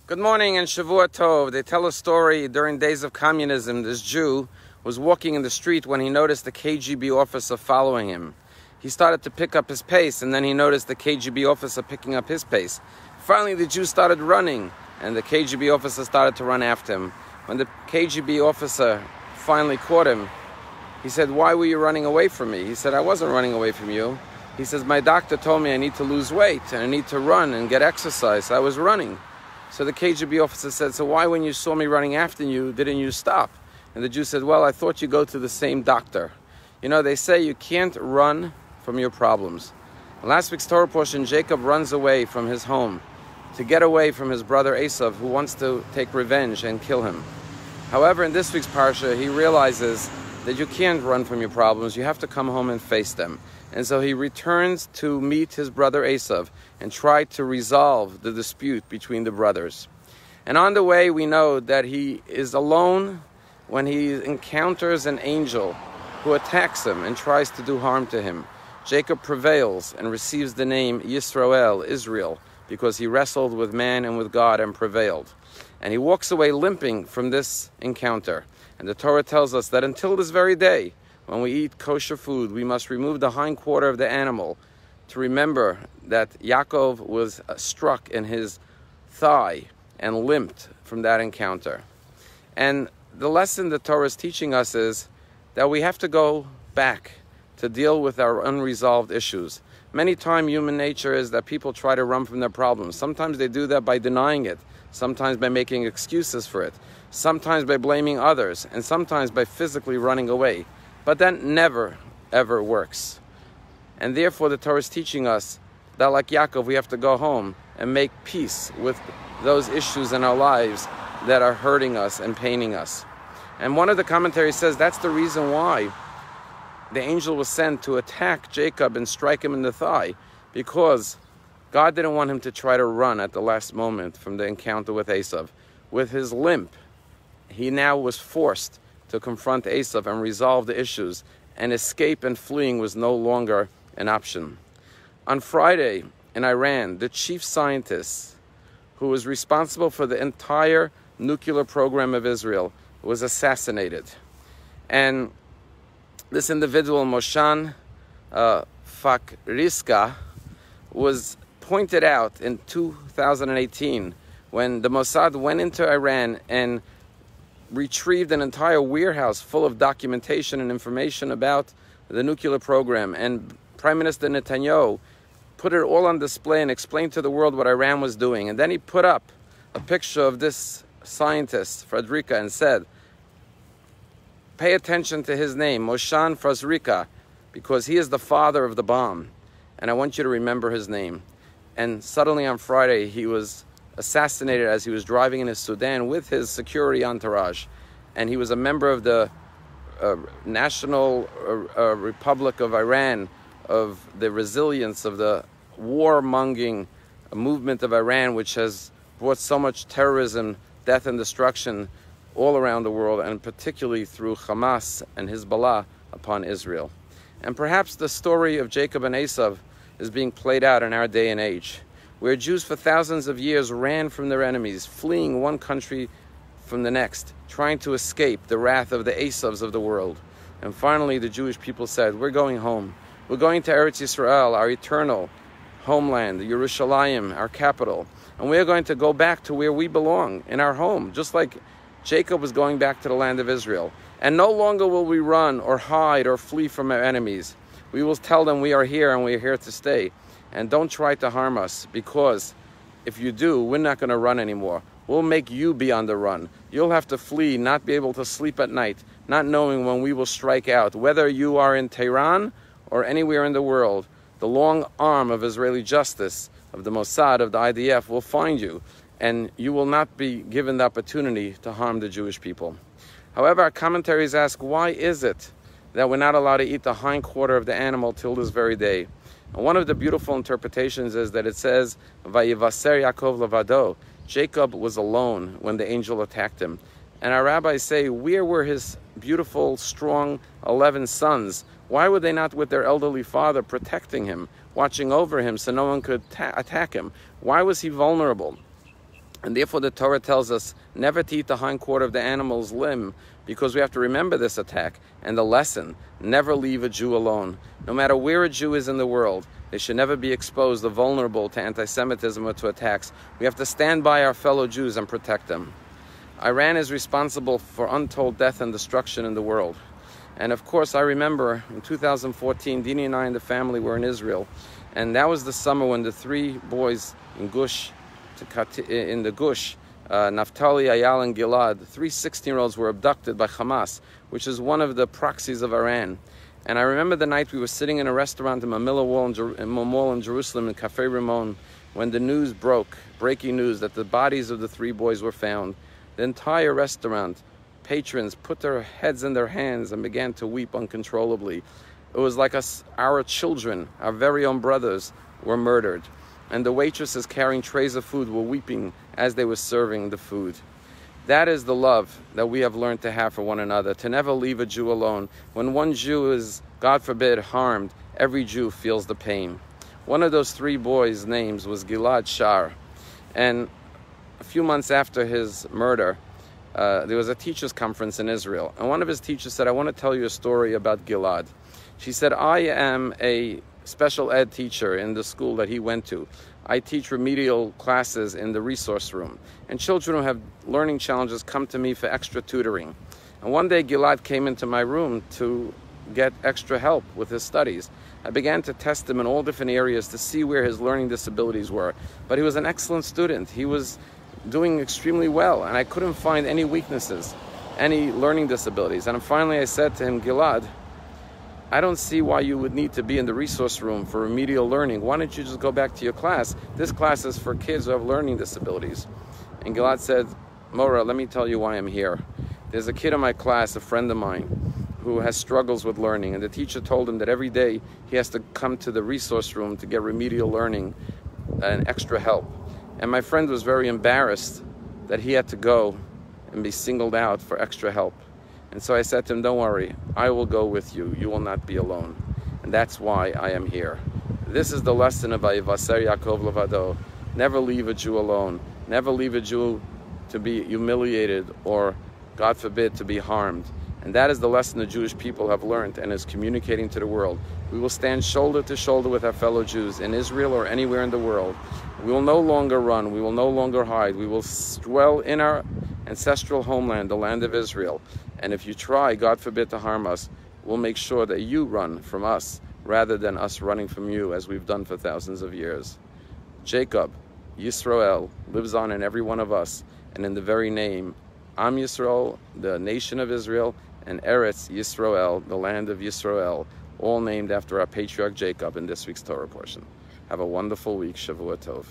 Good morning and Shavua Tov. They tell a story during days of communism. This Jew was walking in the street when he noticed the KGB officer following him. He started to pick up his pace, and then he noticed the KGB officer picking up his pace. Finally, the Jew started running, and the KGB officer started to run after him. When the KGB officer finally caught him, he said, "Why were you running away from me?" He said, "I wasn't running away from you." He says, "My doctor told me I need to lose weight and I need to run and get exercise. I was running." So the KGB officer said, "So why, when you saw me running after you, didn't you stop?" And the Jew said, "Well, I thought you go to the same doctor." You know, they say you can't run from your problems. In last week's Torah portion, Jacob runs away from his home to get away from his brother Esav, who wants to take revenge and kill him. However, in this week's parsha, he realizes that you can't run from your problems. You have to come home and face them. And so he returns to meet his brother Esav and try to resolve the dispute between the brothers. And on the way, we know that he is alone when he encounters an angel who attacks him and tries to do harm to him. Jacob prevails and receives the name Yisrael, Israel, because he wrestled with man and with God and prevailed. And he walks away limping from this encounter. And the Torah tells us that until this very day, when we eat kosher food, we must remove the hind quarter of the animal to remember that Yaakov was struck in his thigh and limped from that encounter. And the lesson the Torah is teaching us is that we have to go back to deal with our unresolved issues. Many times human nature is that people try to run from their problems. Sometimes they do that by denying it, sometimes by making excuses for it, sometimes by blaming others, and sometimes by physically running away. But that never, ever works. And therefore the Torah is teaching us that, like Yaakov, we have to go home and make peace with those issues in our lives that are hurting us and paining us. And one of the commentaries says that's the reason why the angel was sent to attack Jacob and strike him in the thigh, because God didn't want him to try to run at the last moment from the encounter with Esav. With his limp, he now was forced to confront Esav and resolve the issues, and escape and fleeing was no longer an option. On Friday in Iran, the chief scientist who was responsible for the entire nuclear program of Israel was assassinated. And this individual, Moshe Fakriska, was pointed out in 2018 when the Mossad went into Iran and retrieved an entire warehouse full of documentation and information about the nuclear program. And Prime Minister Netanyahu put it all on display and explained to the world what Iran was doing. And then he put up a picture of this scientist, Fredrika, and said, pay attention to his name, Moshe Fredrika, because he is the father of the bomb. And I want you to remember his name. And suddenly on Friday, he was assassinated as he was driving in his Sudan with his security entourage. And he was a member of the National Republic of Iran, of the resilience of the warmongering movement of Iran, which has brought so much terrorism, death and destruction all around the world, and particularly through Hamas and Hezbollah upon Israel. And perhaps the story of Jacob and Esav is being played out in our day and age, where Jews for thousands of years ran from their enemies, fleeing one country from the next, trying to escape the wrath of the Esavs of the world. And finally, the Jewish people said, we're going home. We're going to Eretz Yisrael, our eternal homeland, Yerushalayim, our capital. And we're going to go back to where we belong, in our home, just like Jacob was going back to the land of Israel. And no longer will we run or hide or flee from our enemies. We will tell them we are here and we are here to stay. And don't try to harm us, because if you do, we're not going to run anymore. We'll make you be on the run. You'll have to flee, not be able to sleep at night, not knowing when we will strike out. Whether you are in Tehran or anywhere in the world, the long arm of Israeli justice, of the Mossad, of the IDF, will find you, and you will not be given the opportunity to harm the Jewish people. However, our commentaries ask, why is it that we're not allowed to eat the hind quarter of the animal till this very day? And one of the beautiful interpretations is that it says, Vayivaser Yaakov levado. Jacob was alone when the angel attacked him. And our rabbis say, where were his beautiful, strong 11 sons? Why were they not with their elderly father protecting him, watching over him so no one could attack him? Why was he vulnerable? And therefore the Torah tells us never to eat the hind quarter of the animal's limb, because we have to remember this attack and the lesson. Never leave a Jew alone. No matter where a Jew is in the world, they should never be exposed or vulnerable to anti-Semitism or to attacks. We have to stand by our fellow Jews and protect them. Iran is responsible for untold death and destruction in the world. And of course, I remember in 2014, Dini and I and the family were in Israel. And that was the summer when the three boys in the Gush, Naftali, Ayal, and Gilad, the three 16-year-olds were abducted by Hamas, which is one of the proxies of Iran. And I remember the night we were sitting in a restaurant in Mamilla Mall in Jerusalem, in Cafe Ramon, when the news broke, breaking news that the bodies of the three boys were found. The entire restaurant, patrons put their heads in their hands and began to weep uncontrollably. It was like our children, our very own brothers, were murdered. And the waitresses carrying trays of food were weeping as they were serving the food. That is the love that we have learned to have for one another, to never leave a Jew alone. When one Jew is, God forbid, harmed, every Jew feels the pain. One of those three boys' names was Gilad Shar. And a few months after his murder, there was a teachers' conference in Israel. And one of his teachers said, I want to tell you a story about Gilad. She said, I am a special ed teacher in the school that he went to. I teach remedial classes in the resource room. And children who have learning challenges come to me for extra tutoring. And one day Gilad came into my room to get extra help with his studies. I began to test him in all different areas to see where his learning disabilities were. But he was an excellent student. He was doing extremely well, and I couldn't find any weaknesses, any learning disabilities. And finally I said to him, Gilad, I don't see why you would need to be in the resource room for remedial learning. Why don't you just go back to your class? This class is for kids who have learning disabilities. And Gilad said, Mora, let me tell you why I'm here. There's a kid in my class, a friend of mine, who has struggles with learning. And the teacher told him that every day he has to come to the resource room to get remedial learning and extra help. And my friend was very embarrassed that he had to go and be singled out for extra help. And so I said to him, don't worry, I will go with you. You will not be alone. And that's why I am here. This is the lesson of Vayivaser Yaakov Levado. Never leave a Jew alone. Never leave a Jew to be humiliated or, God forbid, to be harmed. And that is the lesson the Jewish people have learned and is communicating to the world. We will stand shoulder to shoulder with our fellow Jews in Israel or anywhere in the world. We will no longer run. We will no longer hide. We will dwell in our ancestral homeland, the land of Israel. And if you try, God forbid, to harm us, we'll make sure that you run from us rather than us running from you, as we've done for thousands of years. Jacob, Yisrael, lives on in every one of us, and in the very name, Am Yisrael, the nation of Israel, and Eretz Yisrael, the land of Yisrael, all named after our patriarch Jacob in this week's Torah portion. Have a wonderful week. Shavua Tov.